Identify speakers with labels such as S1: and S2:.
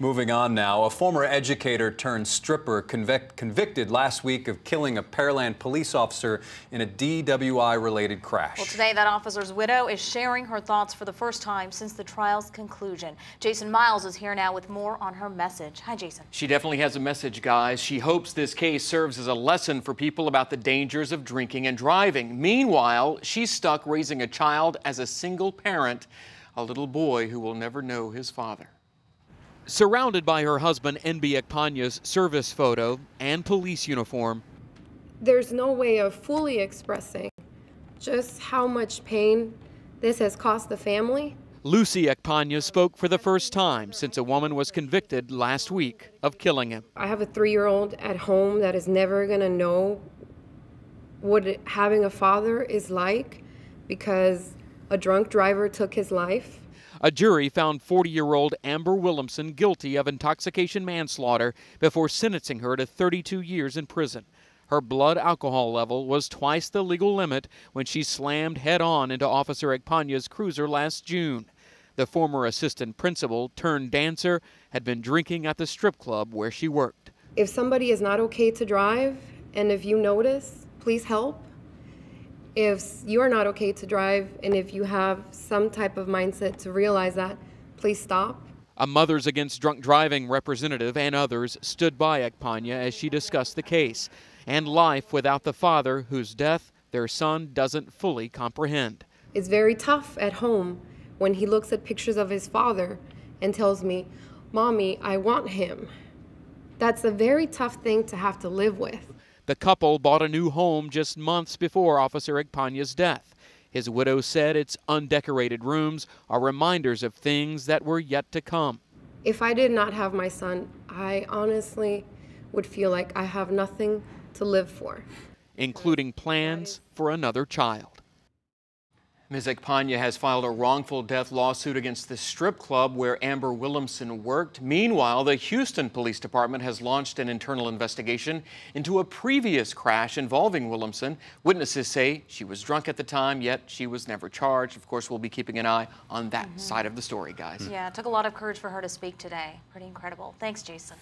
S1: Moving on now, a former educator turned stripper convicted last week of killing a Pearland police officer in a DWI-related crash.
S2: Well, today that officer's widow is sharing her thoughts for the first time since the trial's conclusion. Jason Miles is here now with more on her message. Hi, Jason.
S3: She definitely has a message, guys. She hopes this case serves as a lesson for people about the dangers of drinking and driving. Meanwhile, she's stuck raising a child as a single parent, a little boy who will never know his father. Surrounded by her husband Enby Ekpanya's service photo and police uniform,
S4: there's no way of fully expressing just how much pain this has cost the family.
S3: Lucy Ekpanya spoke for the first time since a woman was convicted last week of killing him.
S4: I have a 3-year-old at home that is never going to know what having a father is like because a drunk driver took his life.
S3: A jury found 40-year-old Amber Williamson guilty of intoxication manslaughter before sentencing her to 32 years in prison. Her blood alcohol level was twice the legal limit when she slammed head-on into Officer Ekpanya's cruiser last June. The former assistant principal turned dancer had been drinking at the strip club where she worked.
S4: If somebody is not okay to drive, and if you notice, please help. If you are not okay to drive, and if you have some type of mindset to realize that, please stop.
S3: A Mothers Against Drunk Driving representative and others stood by Ekpanya as she discussed the case and life without the father whose death their son doesn't fully comprehend.
S4: It's very tough at home when he looks at pictures of his father and tells me, "Mommy, I want him." That's a very tough thing to have to live with.
S3: The couple bought a new home just months before Officer Ekpanya's death. His widow said its undecorated rooms are reminders of things that were yet to come.
S4: If I did not have my son, I honestly would feel like I have nothing to live for.
S3: Including plans for another child. Ms. Ekpanya has filed a wrongful death lawsuit against the strip club where Amber Williamson worked. Meanwhile, the Houston Police Department has launched an internal investigation into a previous crash involving Williamson. Witnesses say she was drunk at the time, yet she was never charged. Of course, we'll be keeping an eye on that side of the story, guys.
S2: Yeah, it took a lot of courage for her to speak today. Pretty incredible. Thanks, Jason.